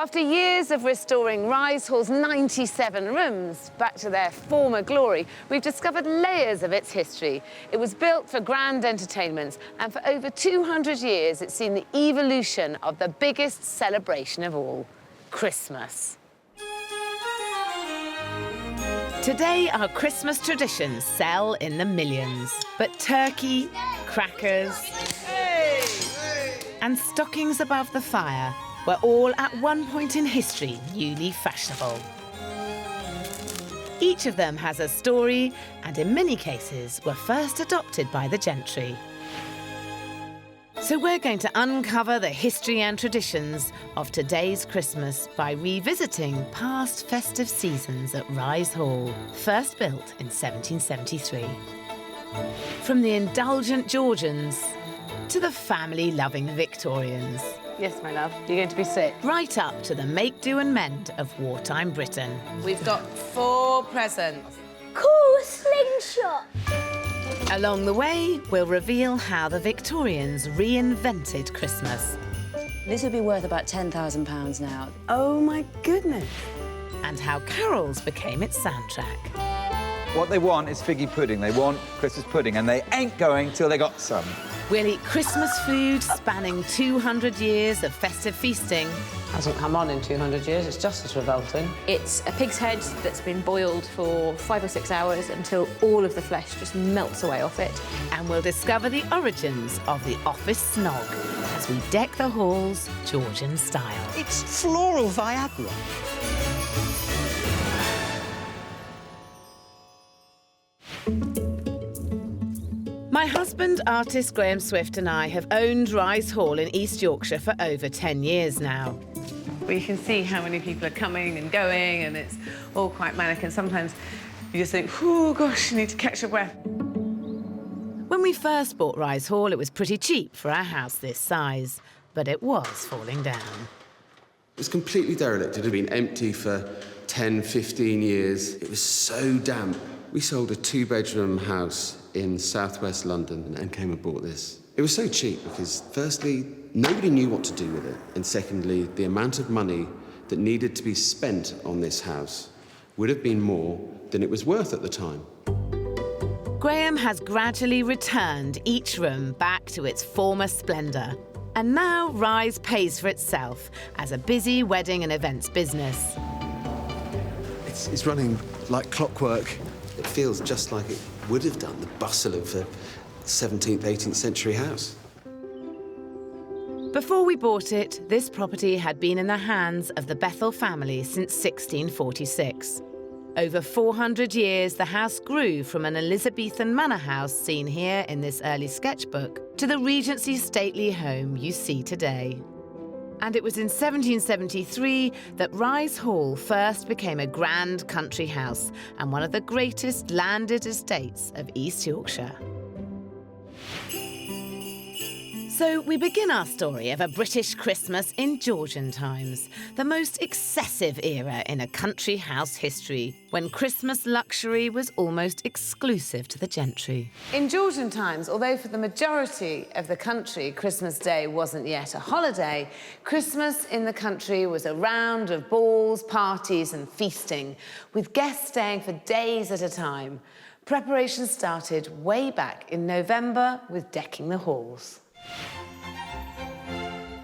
After years of restoring Rise Hall's 97 rooms back to their former glory, we've discovered layers of its history. It was built for grand entertainments, and for over 200 years, it's seen the evolution of the biggest celebration of all, Christmas. Today, our Christmas traditions sell in the millions. But turkey, crackers, and stockings above the fire were all at one point in history newly fashionable. Each of them has a story and in many cases were first adopted by the gentry. So we're going to uncover the history and traditions of today's Christmas by revisiting past festive seasons at Rise Hall, first built in 1773. From the indulgent Georgians to the family-loving Victorians. Yes, my love. You're going to be sick. Right up to the make, do and mend of wartime Britain. We've got 4 presents. Cool, slingshot. Along the way, we'll reveal how the Victorians reinvented Christmas. This would be worth about £10,000 now. Oh, my goodness. And how carols became its soundtrack. What they want is figgy pudding. They want Christmas pudding, and they ain't going till they got some. We'll eat Christmas food spanning 200 years of festive feasting. Hasn't come on in 200 years, it's just as revolting. It's a pig's head that's been boiled for 5 or 6 hours until all of the flesh just melts away off it. And we'll discover the origins of the office snog as we deck the halls Georgian style. It's floral Viagra. My husband, artist Graham Swift, and I have owned Rise Hall in East Yorkshire for over 10 years now. Well, you can see how many people are coming and going, and it's all quite manic, and sometimes you just think, oh, gosh, you need to catch your breath. When we first bought Rise Hall, it was pretty cheap for a house this size, but it was falling down. It was completely derelict. It had been empty for 10, 15 years. It was so damp. We sold a 2-bedroom house in southwest London and came and bought this. It was so cheap because, firstly, nobody knew what to do with it, and secondly, the amount of money that needed to be spent on this house would have been more than it was worth at the time. Graham has gradually returned each room back to its former splendour. And now Rise pays for itself as a busy wedding and events business. It's running like clockwork. It feels just like it would have done, the bustle of a 17th, 18th century house. Before we bought it, this property had been in the hands of the Bethel family since 1646. Over 400 years, the house grew from an Elizabethan manor house seen here in this early sketchbook to the Regency stately home you see today. And it was in 1773 that Rise Hall first became a grand country house and one of the greatest landed estates of East Yorkshire. So we begin our story of a British Christmas in Georgian times, the most excessive era in a country house history, when Christmas luxury was almost exclusive to the gentry. In Georgian times, although for the majority of the country Christmas Day wasn't yet a holiday, Christmas in the country was a round of balls, parties and feasting, with guests staying for days at a time. Preparations started way back in November with decking the halls.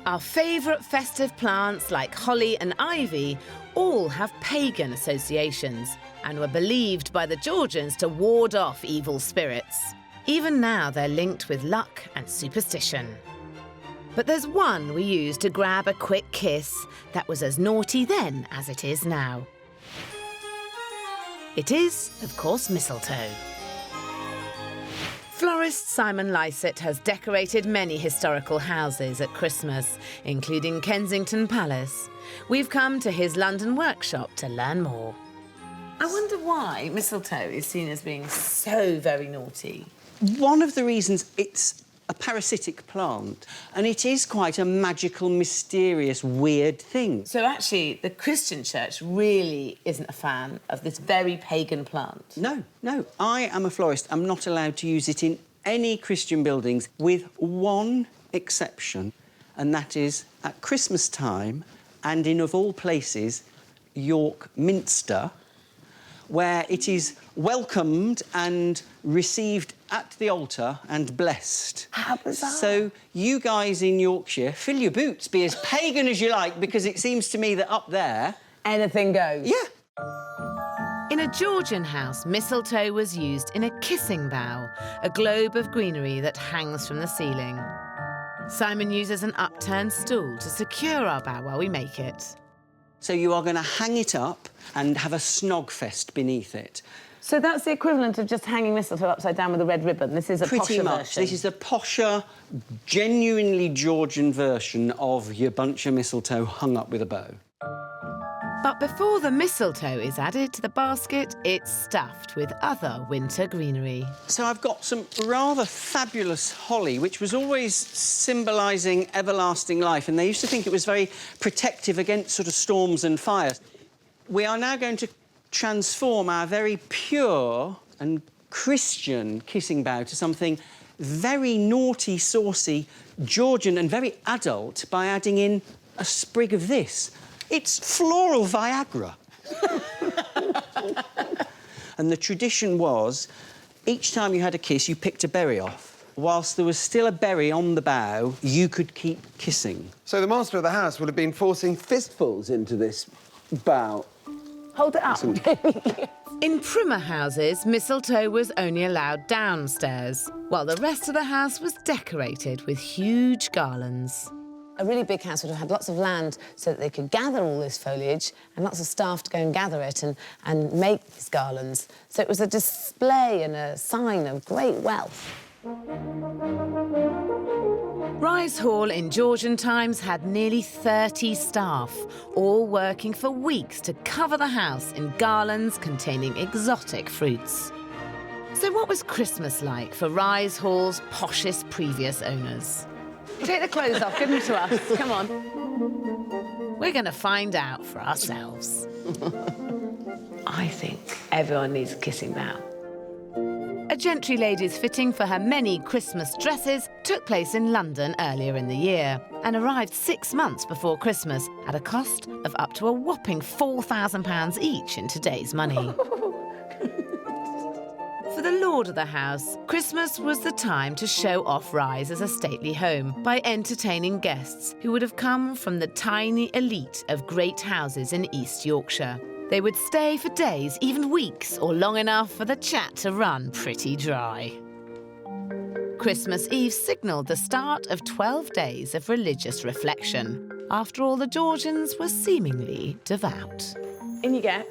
Our favourite festive plants like holly and ivy all have pagan associations and were believed by the Georgians to ward off evil spirits. Even now they're linked with luck and superstition. But there's one we use to grab a quick kiss that was as naughty then as it is now. It is, of course, mistletoe. Florist Simon Lycett has decorated many historical houses at Christmas, including Kensington Palace. We've come to his London workshop to learn more. I wonder why mistletoe is seen as being so very naughty. One of the reasons, it's a parasitic plant, and it is quite a magical, mysterious, weird thing. So actually, the Christian church really isn't a fan of this very pagan plant. No, no. I am a florist. I'm not allowed to use it in any Christian buildings, with one exception, and that is at Christmas time and in, of all places, York Minster, where it is welcomed and received at the altar and blessed. How bizarre. So you guys in Yorkshire, fill your boots, be as pagan as you like, because it seems to me that up there... Anything goes. Yeah. In a Georgian house, mistletoe was used in a kissing bough, a globe of greenery that hangs from the ceiling. Simon uses an upturned stool to secure our bough while we make it. So you are going to hang it up and have a snog fest beneath it. So that's the equivalent of just hanging mistletoe upside down with a red ribbon. This is a Pretty posher much. version. This is a posher, genuinely Georgian version of your bunch of mistletoe hung up with a bow. But before the mistletoe is added to the basket, it's stuffed with other winter greenery. So I've got some rather fabulous holly, which was always symbolising everlasting life, and they used to think it was very protective against sort of storms and fire. We are now going to transform our very pure and Christian kissing bough to something very naughty, saucy, Georgian and very adult by adding in a sprig of this. It's floral Viagra. And the tradition was, each time you had a kiss, you picked a berry off. Whilst there was still a berry on the bough, you could keep kissing. So the master of the house would have been forcing fistfuls into this bough. Hold it up. In Primer houses, mistletoe was only allowed downstairs, while the rest of the house was decorated with huge garlands. A really big house would have had lots of land so that they could gather all this foliage and lots of staff to go and gather it and make these garlands. So it was a display and a sign of great wealth. Rise Hall in Georgian times had nearly 30 staff, all working for weeks to cover the house in garlands containing exotic fruits. So what was Christmas like for Rise Hall's poshest previous owners? Take the clothes off, give them to us. Come on. We're going to find out for ourselves. I think everyone needs a kissing bough. A gentry lady's fitting for her many Christmas dresses took place in London earlier in the year and arrived 6 months before Christmas at a cost of up to a whopping £4,000 each in today's money. For the lord of the house, Christmas was the time to show off Rise as a stately home by entertaining guests who would have come from the tiny elite of great houses in East Yorkshire. They would stay for days, even weeks, or long enough for the chat to run pretty dry. Christmas Eve signalled the start of 12 days of religious reflection. After all, the Georgians were seemingly devout. In you get.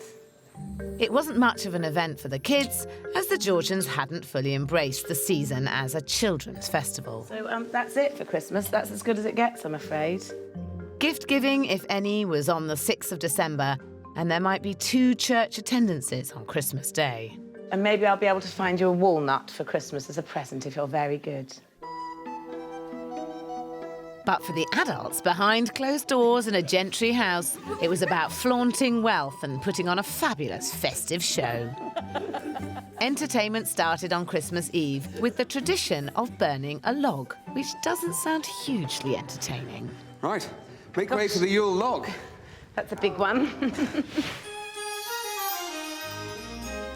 It wasn't much of an event for the kids, as the Georgians hadn't fully embraced the season as a children's festival. So that's it for Christmas. That's as good as it gets, I'm afraid. Gift-giving, if any, was on the 6th of December, and there might be 2 church attendances on Christmas Day. And maybe I'll be able to find you a walnut for Christmas as a present if you're very good. But for the adults behind closed doors in a gentry house, it was about flaunting wealth and putting on a fabulous festive show. Entertainment started on Christmas Eve with the tradition of burning a log, which doesn't sound hugely entertaining. Right, make way for the Yule log. That's a big one.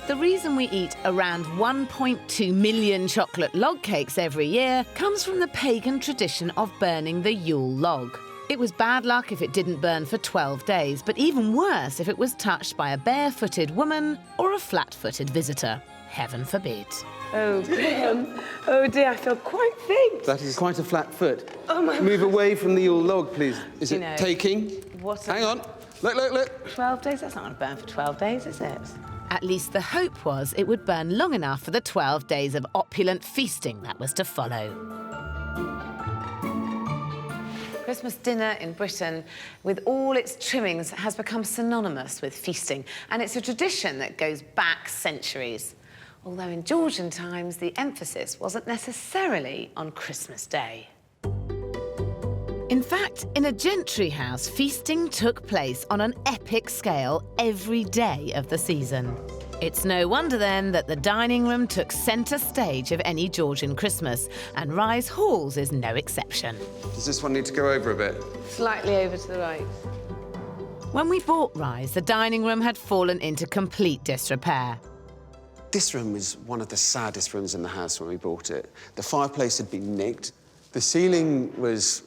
The reason we eat around 1.2 million chocolate log cakes every year comes from the pagan tradition of burning the Yule log. It was bad luck if it didn't burn for 12 days, but even worse if it was touched by a barefooted woman or a flat-footed visitor. Heaven forbid. Oh, Graham. Oh, dear, I feel quite faint. That is quite a flat foot. Oh, my... Move away from the Yule log, please. Is You it know, taking? Hang on. Look. 12 days? That's not going to burn for 12 days, is it? At least the hope was it would burn long enough for the 12 days of opulent feasting that was to follow. Christmas dinner in Britain, with all its trimmings, has become synonymous with feasting, and it's a tradition that goes back centuries. Although in Georgian times, the emphasis wasn't necessarily on Christmas Day. In fact, in a gentry house, feasting took place on an epic scale every day of the season. It's no wonder then that the dining room took centre stage of any Georgian Christmas, and Rise Hall's is no exception. Does this one need to go over a bit? Slightly over to the right. When we bought Rise, the dining room had fallen into complete disrepair. This room was one of the saddest rooms in the house when we bought it. The fireplace had been nicked. The ceiling was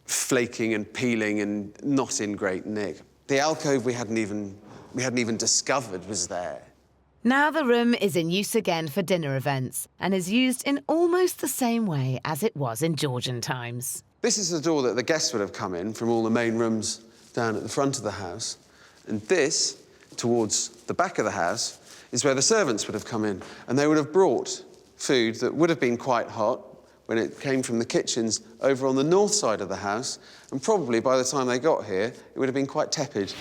flaking and peeling and not in great nick. The alcove we hadn't even discovered was there. Now the room is in use again for dinner events and is used in almost the same way as it was in Georgian times. This is the door that the guests would have come in from all the main rooms down at the front of the house. And this, towards the back of the house, is where the servants would have come in. And they would have brought food that would have been quite hot when it came from the kitchens over on the north side of the house. And probably by the time they got here, it would have been quite tepid.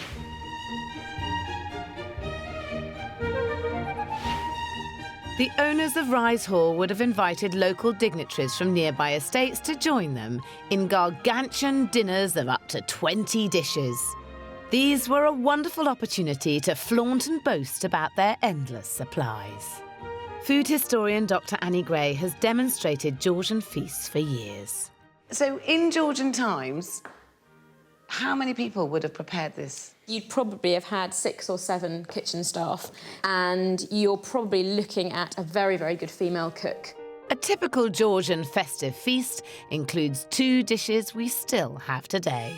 The owners of Rise Hall would have invited local dignitaries from nearby estates to join them in gargantuan dinners of up to 20 dishes. These were a wonderful opportunity to flaunt and boast about their endless supplies. Food historian Dr. Annie Gray has demonstrated Georgian feasts for years. So in Georgian times, how many people would have prepared this? You'd probably have had 6 or 7 kitchen staff, and you're probably looking at a very, very good female cook. A typical Georgian festive feast includes 2 dishes we still have today: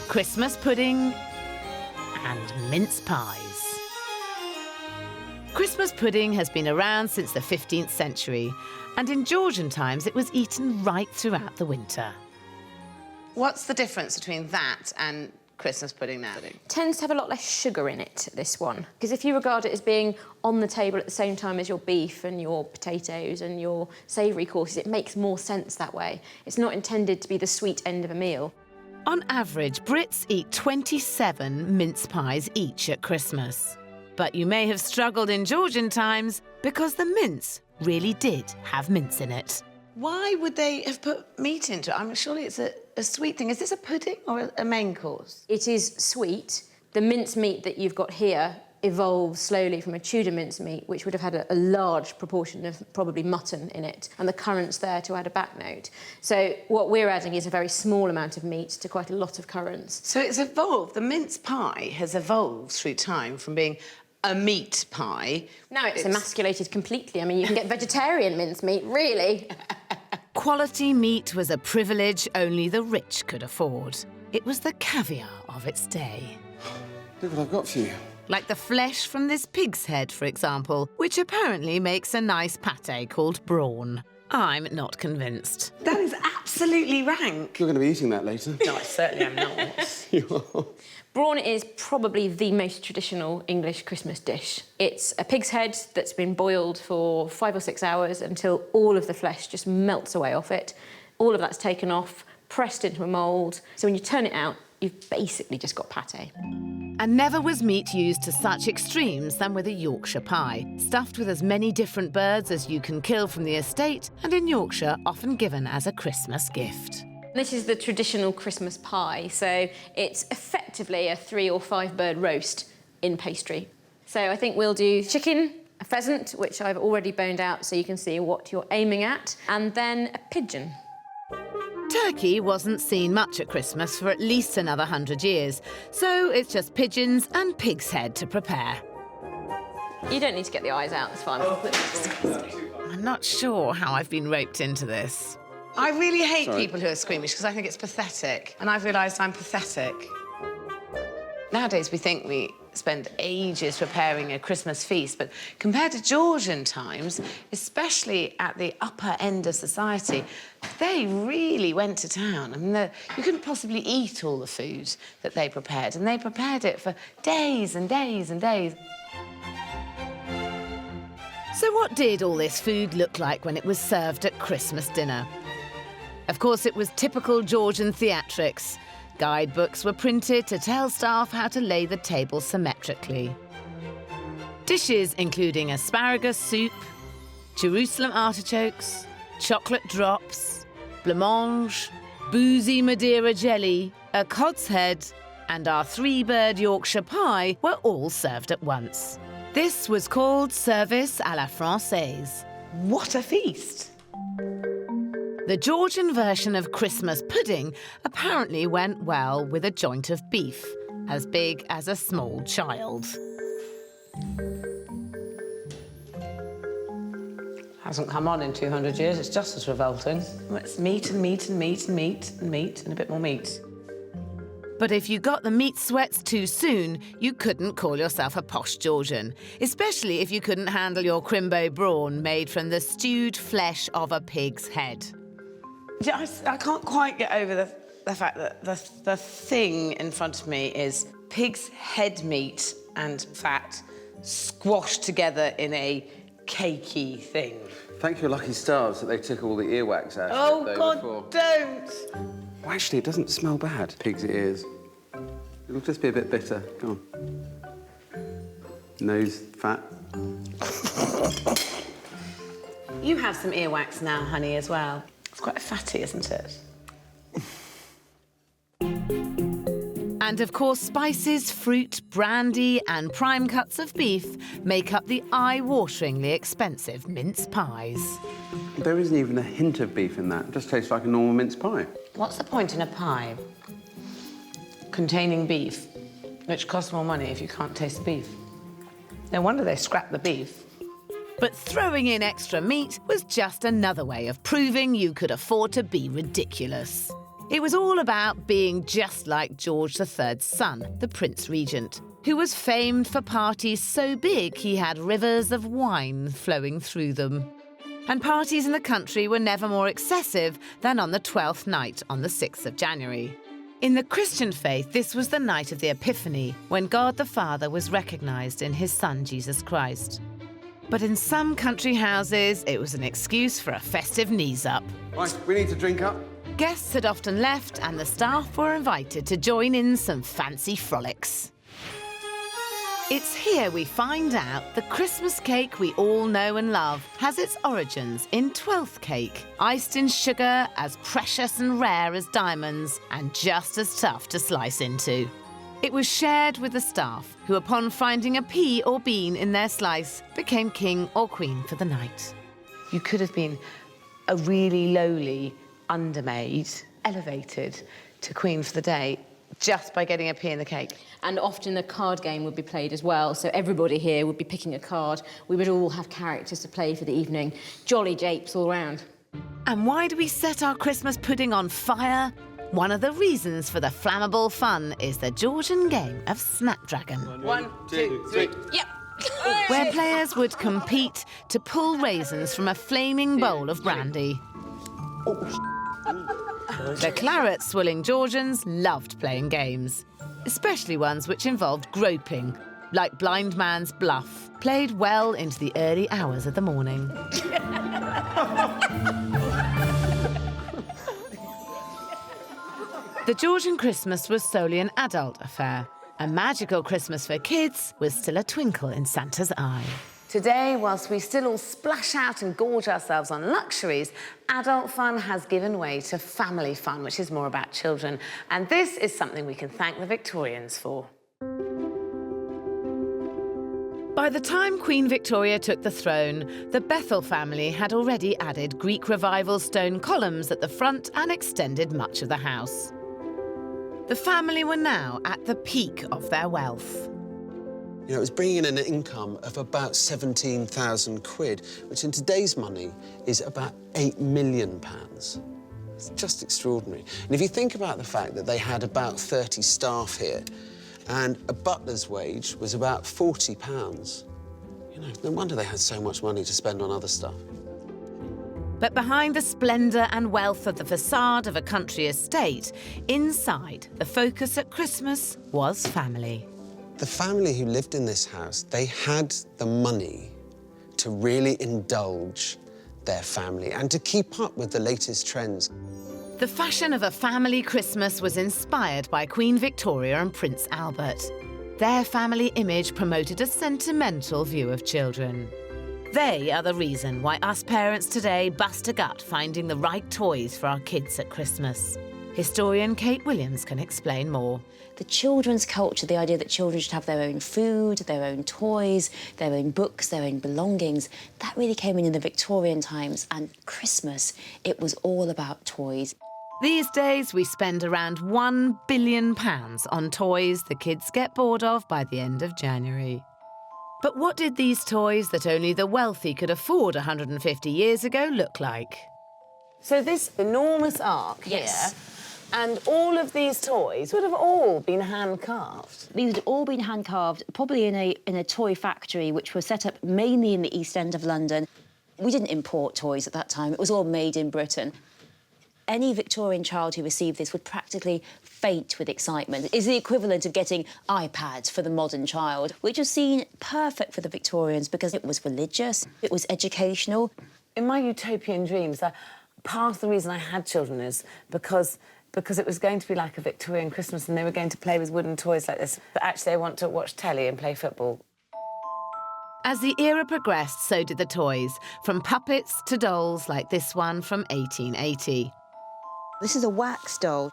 Christmas pudding and mince pies. Christmas pudding has been around since the 15th century, and in Georgian times it was eaten right throughout the winter. What's the difference between that and Christmas pudding now? Tends to have a lot less sugar in it, this one, because if you regard it as being on the table at the same time as your beef and your potatoes and your savoury courses, it makes more sense that way. It's not intended to be the sweet end of a meal. On average, Brits eat 27 mince pies each at Christmas. But you may have struggled in Georgian times because the mince really did have mince in it. Why would they have put meat into it? I mean, surely it's a sweet thing. Is this a pudding or a main course? It is sweet. The mince meat that you've got here evolved slowly from a Tudor mince meat, which would have had a large proportion of probably mutton in it, and the currants there to add a back note. So what we're adding is a very small amount of meat to quite a lot of currants. So it's evolved. The mince pie has evolved through time from being a meat pie. Now it's emasculated completely. I mean, you can get vegetarian mince meat, really. Quality meat was a privilege only the rich could afford. It was the caviar of its day. Look what I've got for you. Like the flesh from this pig's head, for example, which apparently makes a nice pâté called brawn. I'm not convinced. That is absolutely rank. You're going to be eating that later. No, I certainly am not. You are. Brawn is probably the most traditional English Christmas dish. It's a pig's head that's been boiled for 5 or 6 hours until all of the flesh just melts away off it. All of that's taken off, pressed into a mould. So when you turn it out, you've basically just got pâté. And never was meat used to such extremes than with a Yorkshire pie, stuffed with as many different birds as you can kill from the estate, and in Yorkshire often given as a Christmas gift. This is the traditional Christmas pie, so it's effectively a 3 or 5 bird roast in pastry. So I think we'll do chicken, a pheasant, which I've already boned out so you can see what you're aiming at, and then a pigeon. Turkey wasn't seen much at Christmas for at least another 100 years, so it's just pigeons and pig's head to prepare. You don't need to get the eyes out, it's fine. I'm not sure how I've been roped into this. I really hate people who are squeamish because I think it's pathetic, and I've realised I'm pathetic. Nowadays, we think we spend ages preparing a Christmas feast, but compared to Georgian times, especially at the upper end of society, they really went to town. I mean, you couldn't possibly eat all the food that they prepared, and they prepared it for days and days and days. So what did all this food look like when it was served at Christmas dinner? Of course, it was typical Georgian theatrics. Guidebooks were printed to tell staff how to lay the table symmetrically. Dishes including asparagus soup, Jerusalem artichokes, chocolate drops, blancmange, boozy Madeira jelly, a cod's head, and our 3-bird Yorkshire pie were all served at once. This was called service à la française. What a feast! The Georgian version of Christmas pudding apparently went well with a joint of beef, as big as a small child. Hasn't come on in 200 years, it's just as revolting. It's meat and meat and meat and meat and meat and a bit more meat. But if you got the meat sweats too soon, you couldn't call yourself a posh Georgian, especially if you couldn't handle your crimbo brawn made from the stewed flesh of a pig's head. I can't quite get over the fact that the thing in front of me is pig's head meat and fat squashed together in a cakey thing. Thank your lucky stars that they took all the earwax out. Oh, God, don't! Well, actually, it doesn't smell bad, pig's ears. It'll just be a bit bitter. Go on. Nose fat. You have some earwax now, honey, as well. It's quite fatty, isn't it? And of course, spices, fruit, brandy and prime cuts of beef make up the eye-wateringly expensive mince pies. There isn't even a hint of beef in that. It just tastes like a normal mince pie. What's the point in a pie containing beef, which costs more money if you can't taste the beef? No wonder they scrap the beef. But throwing in extra meat was just another way of proving you could afford to be ridiculous. It was all about being just like George III's son, the Prince Regent, who was famed for parties so big he had rivers of wine flowing through them. And parties in the country were never more excessive than on the 12th night on the 6th of January. In the Christian faith, this was the night of the Epiphany, when God the Father was recognised in his Son, Jesus Christ. But in some country houses, it was an excuse for a festive knees-up. Right, we need to drink up. Guests had often left and the staff were invited to join in some fancy frolics. It's here we find out the Christmas cake we all know and love has its origins in 12th cake, iced in sugar, as precious and rare as diamonds and just as tough to slice into. It was shared with the staff, who upon finding a pea or bean in their slice, became king or queen for the night. You could have been a really lowly undermaid, elevated to queen for the day, just by getting a pea in the cake. And often a card game would be played as well, so everybody here would be picking a card. We would all have characters to play for the evening. Jolly japes all round. And why do we set our Christmas pudding on fire? One of the reasons for the flammable fun is the Georgian game of Snapdragon. 1, 2, 3. Yep. Where players would compete to pull raisins from a flaming bowl of brandy. The claret-swilling Georgians loved playing games, especially ones which involved groping, like Blind Man's Bluff, played well into the early hours of the morning. The Georgian Christmas was solely an adult affair. A magical Christmas for kids was still a twinkle in Santa's eye. Today, whilst we still all splash out and gorge ourselves on luxuries, adult fun has given way to family fun, which is more about children. And this is something we can thank the Victorians for. By the time Queen Victoria took the throne, the Bethel family had already added Greek Revival stone columns at the front and extended much of the house. The family were now at the peak of their wealth. You know, it was bringing in an income of about 17,000 quid, which in today's money is about £8 million. It's just extraordinary. And if you think about the fact that they had about 30 staff here, and a butler's wage was about £40, you know, no wonder they had so much money to spend on other stuff. But behind the splendour and wealth of the facade of a country estate, inside, the focus at Christmas was family. The family who lived in this house, they had the money to really indulge their family and to keep up with the latest trends. The fashion of a family Christmas was inspired by Queen Victoria and Prince Albert. Their family image promoted a sentimental view of children. They are the reason why us parents today bust a gut finding the right toys for our kids at Christmas. Historian Kate Williams can explain more. The children's culture, the idea that children should have their own food, their own toys, their own books, their own belongings, that really came in the Victorian times. And Christmas, it was all about toys. These days, we spend around £1 billion on toys the kids get bored of by the end of January. But what did these toys that only the wealthy could afford 150 years ago look like? So this enormous ark Yes. here, and all of these toys would have all been hand-carved. These had all been hand-carved, probably in a toy factory, which was set up mainly in the East End of London. We didn't import toys at that time. It was all made in Britain. Any Victorian child who received this would practically faint with excitement. It's the equivalent of getting iPads for the modern child, which was seen perfect for the Victorians because it was religious, it was educational. In my utopian dreams, part of the reason I had children is because it was going to be like a Victorian Christmas and they were going to play with wooden toys like this, but actually they want to watch telly and play football. As the era progressed, so did the toys, from puppets to dolls like this one from 1880. This is a wax doll.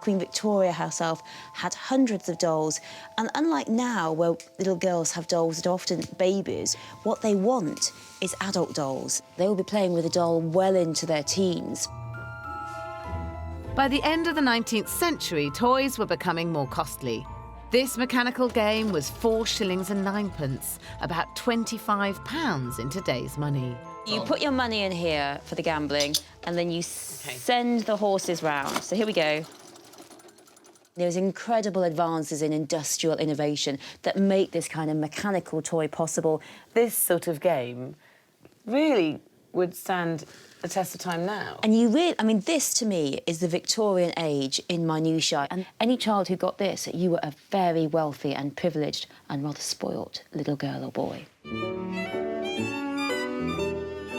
Queen Victoria herself had hundreds of dolls, and unlike now, where little girls have dolls that are often babies, what they want is adult dolls. They will be playing with a doll well into their teens. By the end of the 19th century, toys were becoming more costly. This mechanical game was 4 shillings and 9pence, about £25 in today's money. You put your money in here for the gambling, and then you send the horses round. So here we go. There's incredible advances in industrial innovation that make this kind of mechanical toy possible. This sort of game really would stand the test of time now. And I mean, this to me is the Victorian age in minutiae. And any child who got this, you were a very wealthy and privileged and rather spoilt little girl or boy.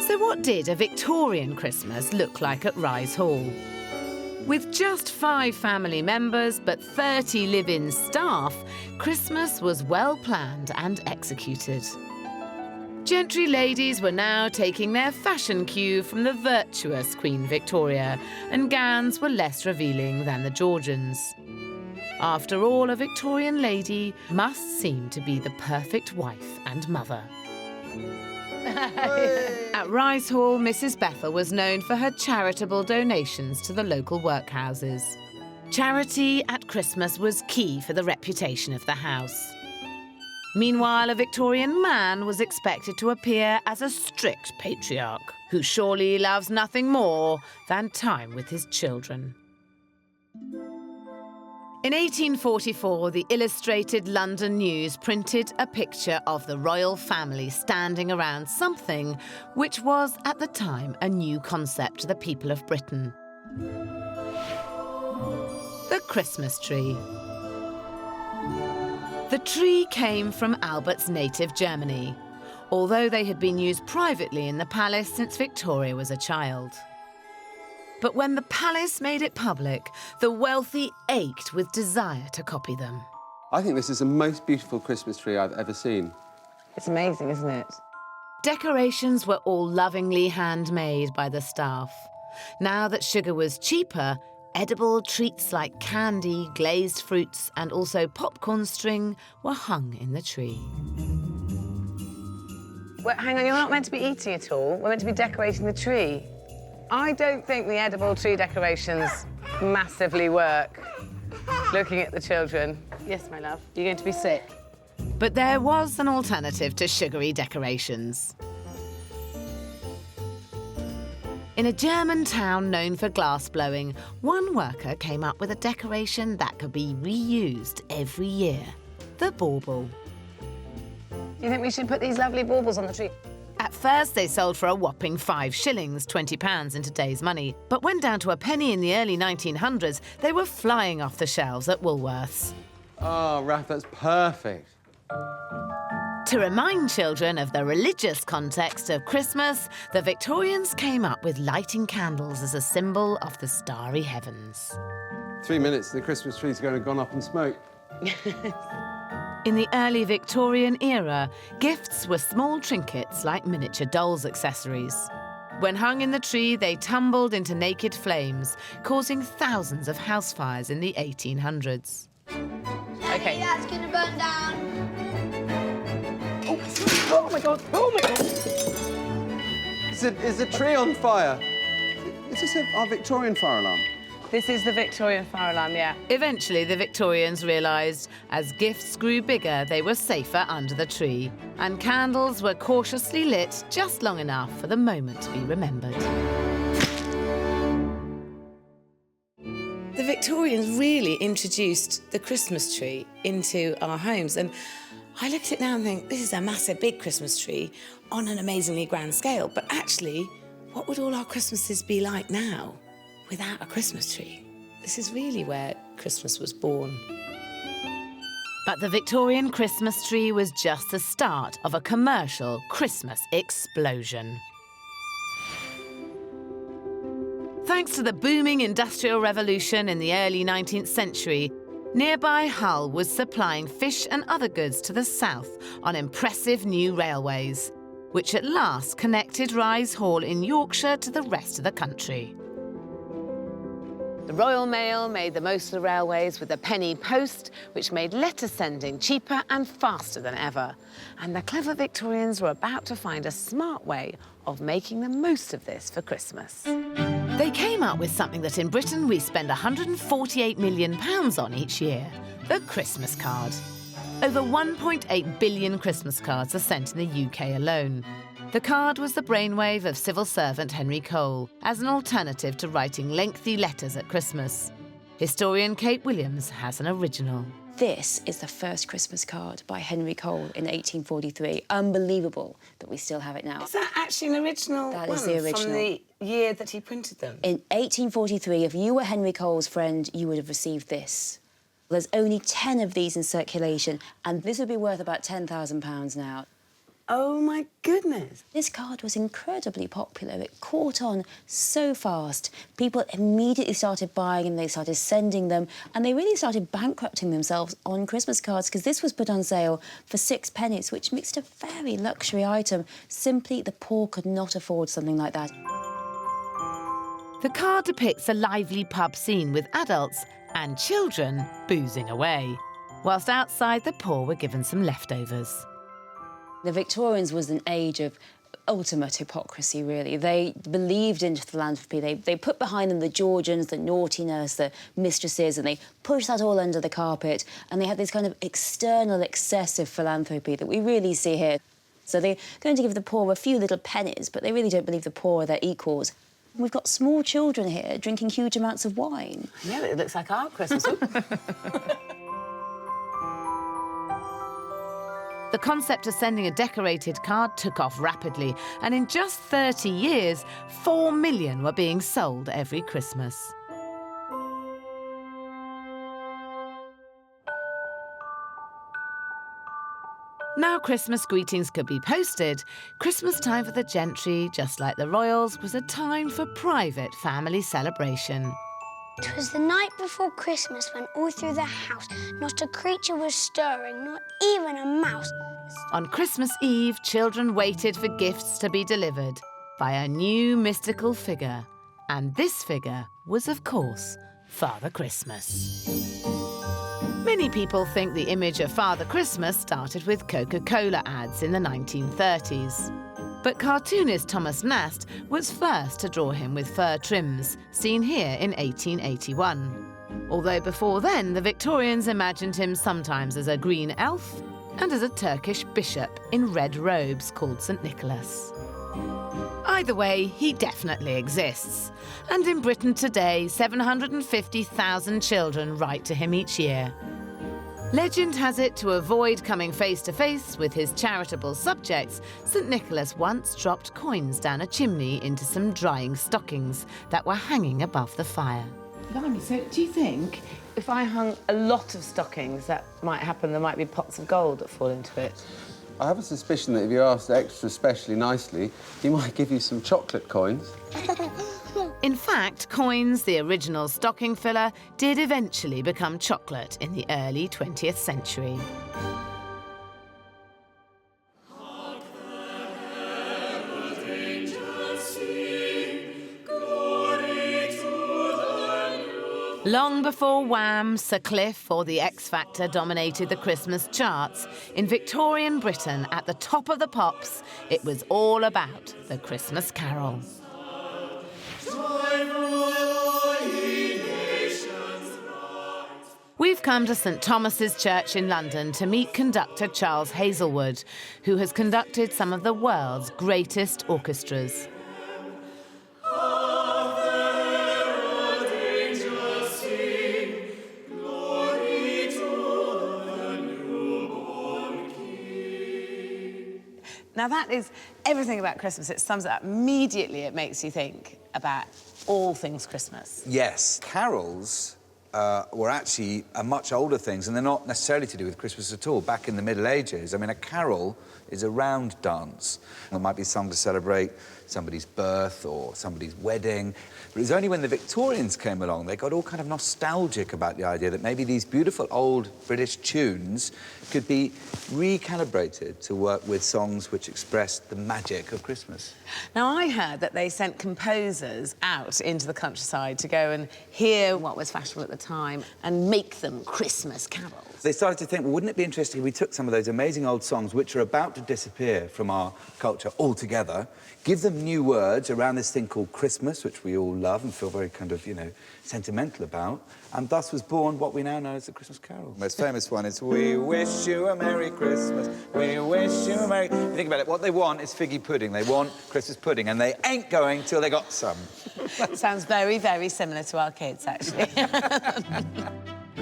So what did a Victorian Christmas look like at Rise Hall? With just 5 family members but 30 live-in staff, Christmas was well planned and executed. Gentry ladies were now taking their fashion cue from the virtuous Queen Victoria, and gowns were less revealing than the Georgians. After all, a Victorian lady must seem to be the perfect wife and mother. At Rise Hall, Mrs. Bethel was known for her charitable donations to the local workhouses. Charity at Christmas was key for the reputation of the house. Meanwhile, a Victorian man was expected to appear as a strict patriarch, who surely loves nothing more than time with his children. In 1844, the Illustrated London News printed a picture of the royal family standing around something which was, at the time, a new concept to the people of Britain. The Christmas tree. The tree came from Albert's native Germany, although they had been used privately in the palace since Victoria was a child. But when the palace made it public, the wealthy ached with desire to copy them. I think this is the most beautiful Christmas tree I've ever seen. It's amazing, isn't it? Decorations were all lovingly handmade by the staff. Now that sugar was cheaper, edible treats like candy, glazed fruits and also popcorn string were hung in the tree. Well, hang on, you're not meant to be eating it all. We're meant to be decorating the tree. I don't think the edible tree decorations massively work. Looking at the children. Yes, my love, you're going to be sick. But there was an alternative to sugary decorations. In a German town known for glass blowing, one worker came up with a decoration that could be reused every year: the bauble. Do you think we should put these lovely baubles on the tree? At first, they sold for a whopping 5 shillings, £20 in today's money. But when down to a penny in the early 1900s, they were flying off the shelves at Woolworths. Oh, Raph, that's perfect. To remind children of the religious context of Christmas, the Victorians came up with lighting candles as a symbol of the starry heavens. 3 minutes and the Christmas tree's going to have gone up in smoke. In the early Victorian era, gifts were small trinkets like miniature dolls' accessories. When hung in the tree, they tumbled into naked flames, causing thousands of house fires in the 1800s. Okay. That's gonna burn down. Oh my God! Oh my God! Is the tree on fire? Is this our Victorian fire alarm? This is the Victorian fire alarm, yeah. Eventually, the Victorians realised as gifts grew bigger, they were safer under the tree, and candles were cautiously lit just long enough for the moment to be remembered. The Victorians really introduced the Christmas tree into our homes, and I look at it now and think, this is a massive, big Christmas tree on an amazingly grand scale, but actually, what would all our Christmases be like now without a Christmas tree? This is really where Christmas was born. But the Victorian Christmas tree was just the start of a commercial Christmas explosion. Thanks to the booming Industrial Revolution in the early 19th century, nearby Hull was supplying fish and other goods to the south on impressive new railways, which at last connected Rise Hall in Yorkshire to the rest of the country. The Royal Mail made the most of the railways with a penny post, which made letter sending cheaper and faster than ever. And the clever Victorians were about to find a smart way of making the most of this for Christmas. They came up with something that in Britain we spend £148 million on each year, the Christmas card. Over 1.8 billion Christmas cards are sent in the UK alone. The card was the brainwave of civil servant Henry Cole as an alternative to writing lengthy letters at Christmas. Historian Kate Williams has an original. This is the first Christmas card by Henry Cole in 1843. Unbelievable that we still have it now. Is that actually an original That one is the original. from the year that he printed them? In 1843, if you were Henry Cole's friend, you would have received this. There's only 10 of these in circulation, and this would be worth about £10,000 now. Oh, my goodness. This card was incredibly popular. It caught on so fast. People immediately started buying them, they started sending them, and they really started bankrupting themselves on Christmas cards because this was put on sale for 6 pennies, which makes it a very luxury item. Simply, the poor could not afford something like that. The card depicts a lively pub scene with adults and children boozing away, whilst outside the poor were given some leftovers. The Victorians was an age of ultimate hypocrisy, really. They believed in philanthropy. They put behind them the Georgians, the naughtiness, the mistresses, and they pushed that all under the carpet. And they had this kind of external, excessive philanthropy that we really see here. So they're going to give the poor a few little pennies, but they really don't believe the poor are their equals. We've got small children here drinking huge amounts of wine. Yeah, it looks like our Christmas. The concept of sending a decorated card took off rapidly, and in just 30 years, 4 million were being sold every Christmas. Now Christmas greetings could be posted, Christmas time for the gentry, just like the royals, was a time for private family celebration. 'Twas the night before Christmas when all through the house not a creature was stirring, not even a mouse. On Christmas Eve, children waited for gifts to be delivered by a new mystical figure. And this figure was, of course, Father Christmas. Many people think the image of Father Christmas started with Coca-Cola ads in the 1930s. But cartoonist Thomas Nast was first to draw him with fur trims, seen here in 1881. Although before then, the Victorians imagined him sometimes as a green elf and as a Turkish bishop in red robes called St. Nicholas. Either way, he definitely exists. And in Britain today, 750,000 children write to him each year. Legend has it, to avoid coming face to face with his charitable subjects, St. Nicholas once dropped coins down a chimney into some drying stockings that were hanging above the fire. Blimey, so do you think if I hung a lot of stockings, that might happen? There might be pots of gold that fall into it. I have a suspicion that if you asked extra specially nicely, he might give you some chocolate coins. In fact, coins, the original stocking filler, did eventually become chocolate in the early 20th century. Hark the herald angels sing. Long before Wham, Sir Cliff or the X Factor dominated the Christmas charts, in Victorian Britain, at the top of the pops, it was all about the Christmas carol. We've come to St Thomas's Church in London to meet conductor Charles Hazelwood, who has conducted some of the world's greatest orchestras. Now that is everything about Christmas. It sums it up. Immediately it makes you think about all things Christmas. Yes, carols were actually much older things, and they're not necessarily to do with Christmas at all. Back in the Middle Ages, I mean, a carol is a round dance. It might be sung to celebrate somebody's birth or somebody's wedding. But it was only when the Victorians came along, they got all kind of nostalgic about the idea that maybe these beautiful old British tunes could be recalibrated to work with songs which expressed the magic of Christmas. Now, I heard that they sent composers out into the countryside to go and hear what was fashionable at the time and make them Christmas carols. They started to think, well, wouldn't it be interesting if we took some of those amazing old songs which are about to disappear from our culture altogether, give them new words around this thing called Christmas, which we all love and feel very kind of, you know, sentimental about, and thus was born what we now know as the Christmas carol. The most famous one is, we wish you a Merry Christmas, we wish you a Merry... Think about it, what they want is figgy pudding. They want Christmas pudding, and they ain't going till they got some. Sounds very, very similar to our kids, actually.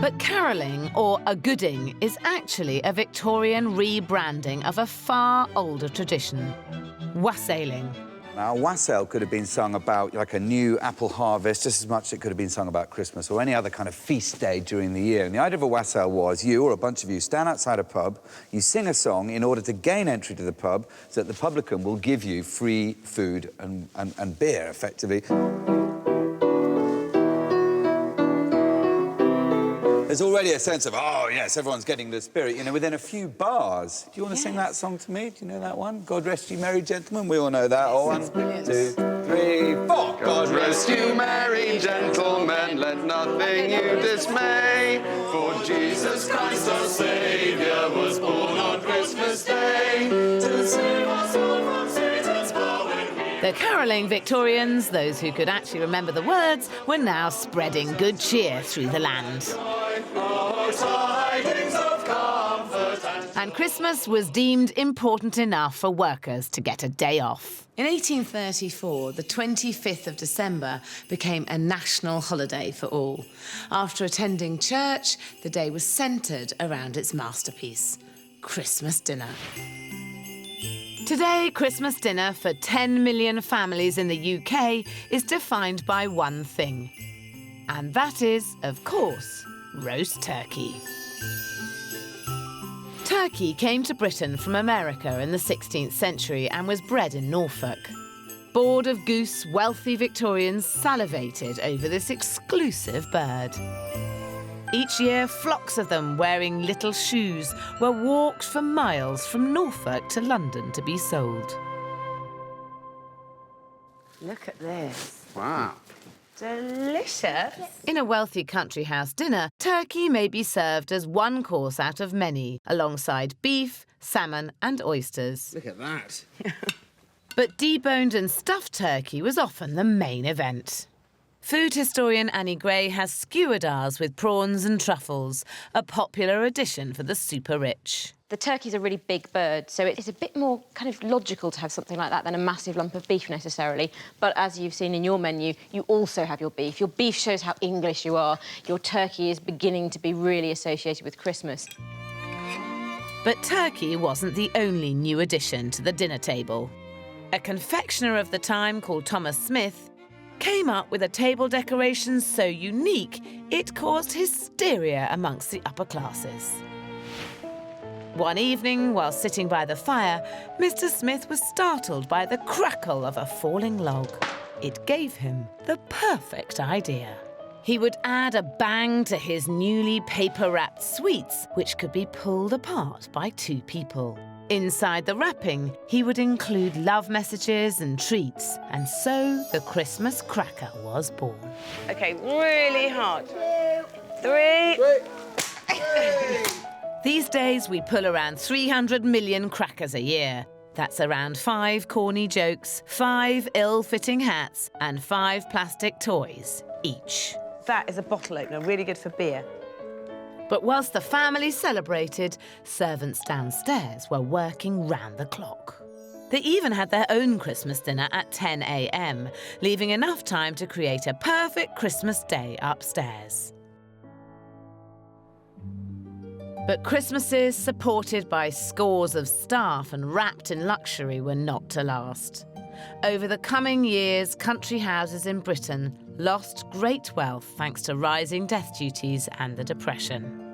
But carolling, or a gooding, is actually a Victorian rebranding of a far older tradition, wassailing. Now, a wassail could have been sung about, like, a new apple harvest, just as much as it could have been sung about Christmas or any other kind of feast day during the year. And the idea of a wassail was you, or a bunch of you, stand outside a pub, you sing a song in order to gain entry to the pub so that the publican will give you free food and beer, effectively. There's already a sense of, oh, yes, everyone's getting the spirit, you know, within a few bars. Do you want to sing that song to me? Do you know that one? God rest you, merry gentlemen. We all know that. Oh, 1, 2, 3, 4. God rest you, merry gentlemen, let nothing you dismay. For Jesus Christ our Saviour was born on Christmas Day to save us all from Satan's power. The carolling Victorians, those who could actually remember the words, were now spreading good cheer through the land. And Christmas was deemed important enough for workers to get a day off. In 1834, the 25th of December became a national holiday for all. After attending church, the day was centred around its masterpiece, Christmas dinner. Today, Christmas dinner for 10 million families in the UK is defined by one thing. And that is, of course, roast turkey. Turkey came to Britain from America in the 16th century and was bred in Norfolk. Bored of goose, wealthy Victorians salivated over this exclusive bird. Each year, flocks of them wearing little shoes were walked for miles from Norfolk to London to be sold. Look at this. Wow. Delicious. In a wealthy country house dinner, turkey may be served as one course out of many, alongside beef, salmon and oysters. Look at that. But deboned and stuffed turkey was often the main event. Food historian Annie Gray has skewered ours with prawns and truffles, a popular addition for the super rich. The turkey's a really big bird, so it's a bit more kind of logical to have something like that than a massive lump of beef necessarily. But as you've seen in your menu, you also have your beef. Your beef shows how English you are. Your turkey is beginning to be really associated with Christmas. But turkey wasn't the only new addition to the dinner table. A confectioner of the time called Thomas Smith came up with a table decoration so unique it caused hysteria amongst the upper classes. One evening, while sitting by the fire, Mr. Smith was startled by the crackle of a falling log. It gave him the perfect idea. He would add a bang to his newly paper-wrapped sweets, which could be pulled apart by 2 people. Inside the wrapping, he would include love messages and treats, and so the Christmas cracker was born. OK, really hard. 3. These days, we pull around 300 million crackers a year. That's around 5 corny jokes, 5 ill-fitting hats, and 5 plastic toys each. That is a bottle opener, really good for beer. But whilst the family celebrated, servants downstairs were working round the clock. They even had their own Christmas dinner at 10 a.m, leaving enough time to create a perfect Christmas day upstairs. But Christmases supported by scores of staff and wrapped in luxury were not to last. Over the coming years, country houses in Britain lost great wealth thanks to rising death duties and the Depression.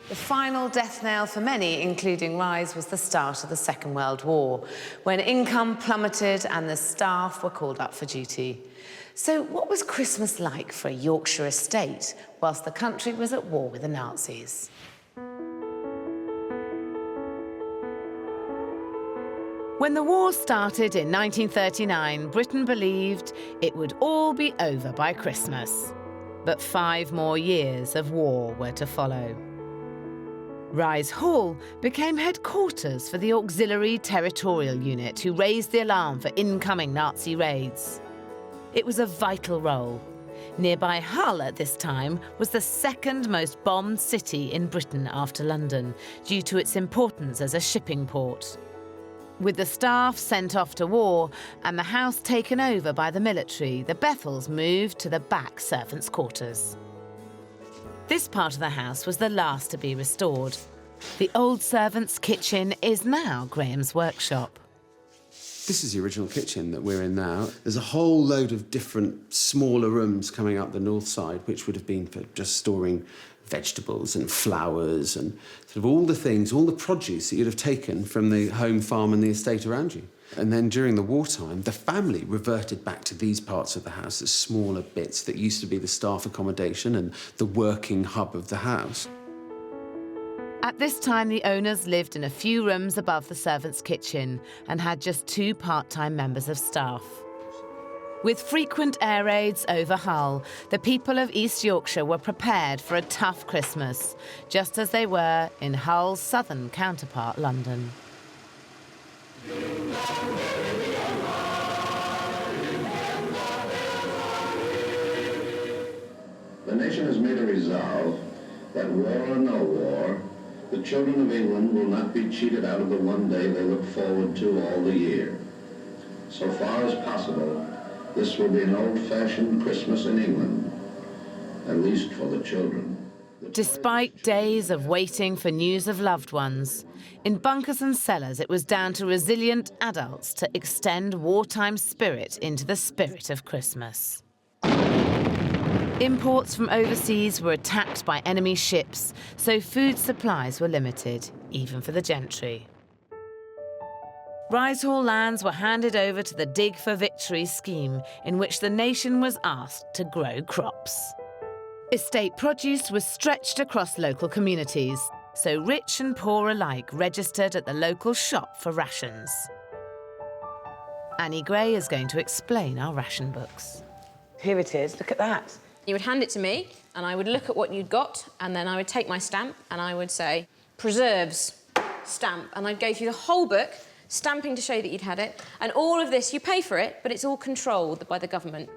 The final death knell for many, including Rise, was the start of the Second World War, when income plummeted and the staff were called up for duty. So what was Christmas like for a Yorkshire estate whilst the country was at war with the Nazis? When the war started in 1939, Britain believed it would all be over by Christmas. But 5 more years of war were to follow. Rise Hall became headquarters for the Auxiliary Territorial Unit, who raised the alarm for incoming Nazi raids. It was a vital role. Nearby Hull at this time was the second most bombed city in Britain after London, due to its importance as a shipping port. With the staff sent off to war and the house taken over by the military, the Bethels moved to the back servants' quarters. This part of the house was the last to be restored. The old servants' kitchen is now Graham's workshop. This is the original kitchen that we're in now. There's a whole load of different smaller rooms coming up the north side, which would have been for just storing vegetables and flowers and sort of all the things, all the produce that you'd have taken from the home farm and the estate around you. And then during the wartime, the family reverted back to these parts of the house as smaller bits that used to be the staff accommodation and the working hub of the house. At this time, the owners lived in a few rooms above the servants' kitchen and had just 2 part-time members of staff. With frequent air raids over Hull, the people of East Yorkshire were prepared for a tough Christmas, just as they were in Hull's southern counterpart, London. The nation has made a resolve that war or no war, the children of England will not be cheated out of the one day they look forward to all the year. So far as possible, this will be an old-fashioned Christmas in England, at least for the children. Despite days of waiting for news of loved ones, in bunkers and cellars it was down to resilient adults to extend wartime spirit into the spirit of Christmas. Imports from overseas were attacked by enemy ships, so food supplies were limited, even for the gentry. Rise Hall lands were handed over to the Dig for Victory scheme, in which the nation was asked to grow crops. Estate produce was stretched across local communities, so rich and poor alike registered at the local shop for rations. Annie Gray is going to explain our ration books. Here it is, look at that. You would hand it to me, and I would look at what you'd got, and then I would take my stamp, and I would say, preserves, stamp, and I'd go through the whole book, stamping to show that you'd had it, and all of this, you pay for it, but it's all controlled by the government.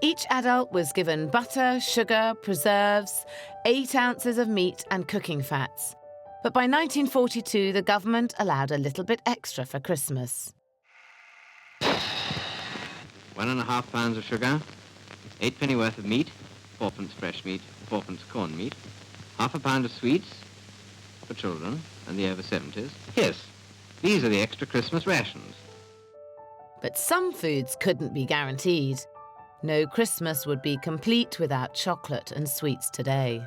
Each adult was given butter, sugar, preserves, 8 ounces of meat and cooking fats. But by 1942, the government allowed a little bit extra for Christmas. 1.5 pounds of sugar, 8 penny worth of meat, 4 pence fresh meat, 4 pence corn meat, half a pound of sweets for children and the over 70s. Yes, these are the extra Christmas rations. But some foods couldn't be guaranteed. No Christmas would be complete without chocolate and sweets today.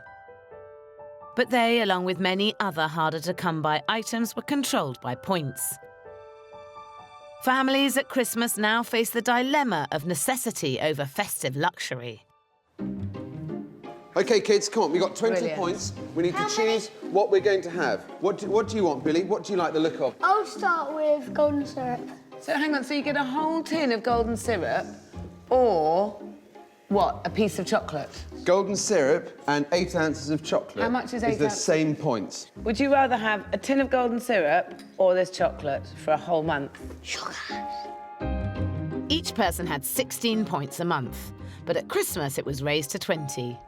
But they, along with many other harder-to-come-by items, were controlled by points. Families at Christmas now face the dilemma of necessity over festive luxury. OK, kids, come on, we've got 20 Brilliant. points. We need to choose what we're going to have. What do you want, Billy? What do you like the look of? I'll start with golden syrup. So hang on, so you get a whole tin of golden syrup, or What, a piece of chocolate? Golden syrup and 8 ounces of chocolate. How much is 8 the ounces? same points. Would you rather have a tin of golden syrup or this chocolate for a whole month? Sugar. Each person had 16 points a month, but at Christmas it was raised to 20.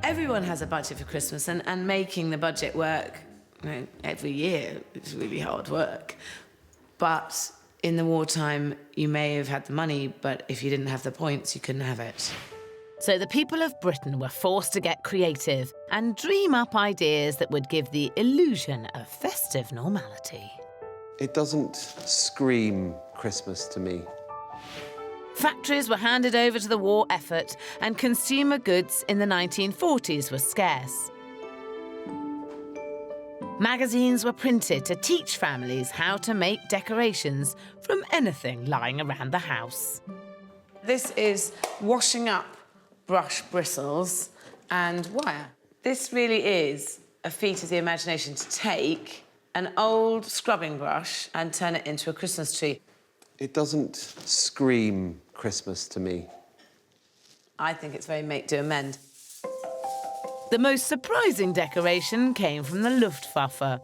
Everyone has a budget for Christmas, and making the budget work, you know, every year is really hard work. But in the wartime, you may have had the money, but if you didn't have the points, you couldn't have it. So the people of Britain were forced to get creative and dream up ideas that would give the illusion of festive normality. It doesn't scream Christmas to me. Factories were handed over to the war effort, and consumer goods in the 1940s were scarce. Magazines were printed to teach families how to make decorations from anything lying around the house. This is washing up brush bristles and wire. This really is a feat of the imagination to take an old scrubbing brush and turn it into a Christmas tree. It doesn't scream Christmas to me. I think it's very make, do, amend. The most surprising decoration came from the Luftwaffe.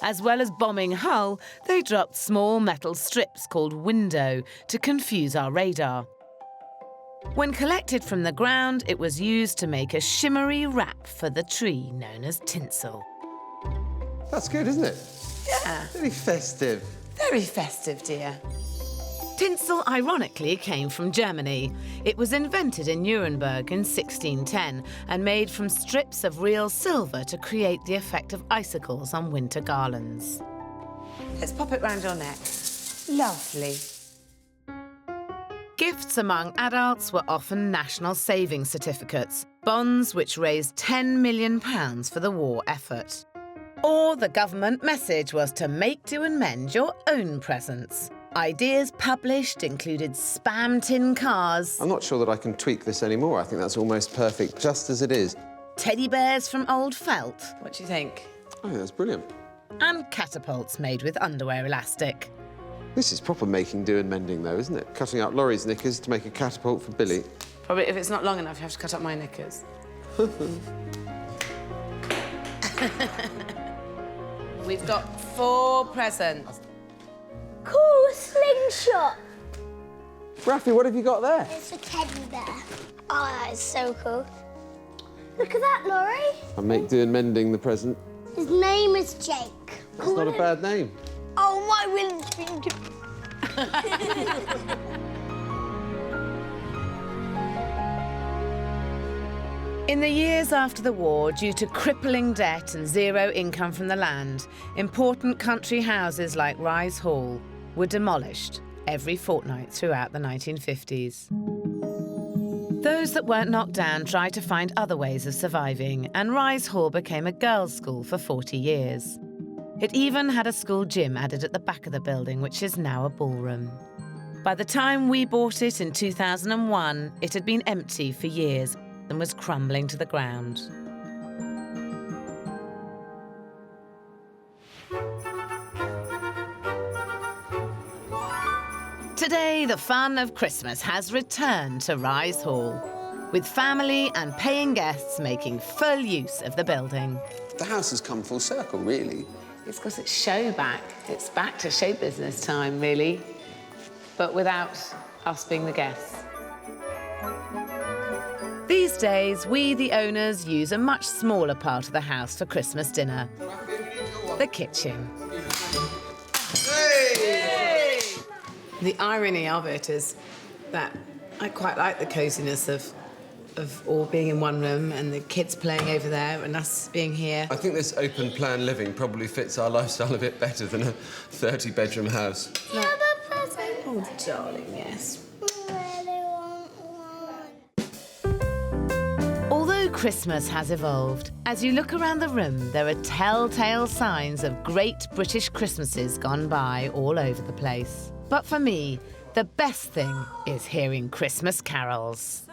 As well as bombing Hull, they dropped small metal strips called window to confuse our radar. When collected from the ground, it was used to make a shimmery wrap for the tree known as tinsel. That's good, isn't it? Yeah. Very festive. Very festive, dear. Tinsel, ironically, came from Germany. It was invented in Nuremberg in 1610 and made from strips of real silver to create the effect of icicles on winter garlands. Let's pop it round your neck. Lovely. Gifts among adults were often national savings certificates, bonds which raised £10 million for the war effort. Or the government message was to make, do and mend your own presents. Ideas published included spam tin cars. I'm not sure that I can tweak this anymore. I think that's almost perfect, just as it is. Teddy bears from old felt. What do you think? I think that's brilliant. And catapults made with underwear elastic. This is proper making, do and mending, though, isn't it? Cutting out Laurie's knickers to make a catapult for Billy. Probably if it's not long enough, you have to cut up my knickers. We've got 4 presents. Cool, slingshot. Raffy, what have you got there? It's a teddy bear. Oh, that is so cool. Look at that, Laurie. I make, do and mending the present. His name is Jake. That's not a bad name. Oh, my wind's been... In the years after the war, due to crippling debt and zero income from the land, important country houses like Rise Hall were demolished every fortnight throughout the 1950s. Those that weren't knocked down tried to find other ways of surviving, and Rise Hall became a girls' school for 40 years. It even had a school gym added at the back of the building, which is now a ballroom. By the time we bought it in 2001, it had been empty for years and was crumbling to the ground. Today, the fun of Christmas has returned to Rise Hall, with family and paying guests making full use of the building. The house has come full circle, really. It's got its show back. It's back to show business time, really, but without us being the guests. These days, we, the owners, use a much smaller part of the house for Christmas dinner, the kitchen. Hey! The irony of it is that I quite like the coziness of all being in one room and the kids playing over there and us being here. I think this open plan living probably fits our lifestyle a bit better than a 30-bedroom house. You have a present? Oh, darling, yes. I really want one. Although Christmas has evolved, as you look around the room, there are telltale signs of great British Christmases gone by all over the place. But for me, the best thing is hearing Christmas carols.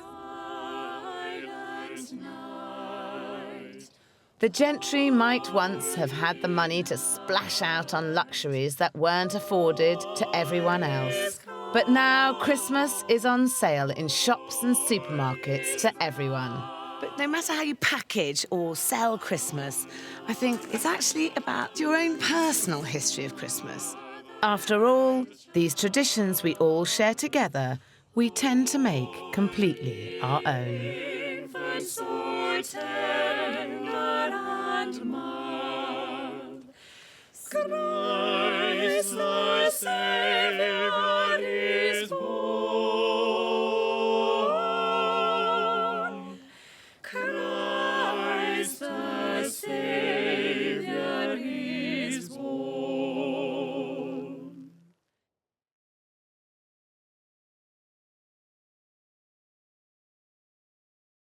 The gentry might once have had the money to splash out on luxuries that weren't afforded to everyone else. But now Christmas is on sale in shops and supermarkets to everyone. But no matter how you package or sell Christmas, I think it's actually about your own personal history of Christmas. After all, these traditions we all share together, we tend to make completely our own. Christ the Savior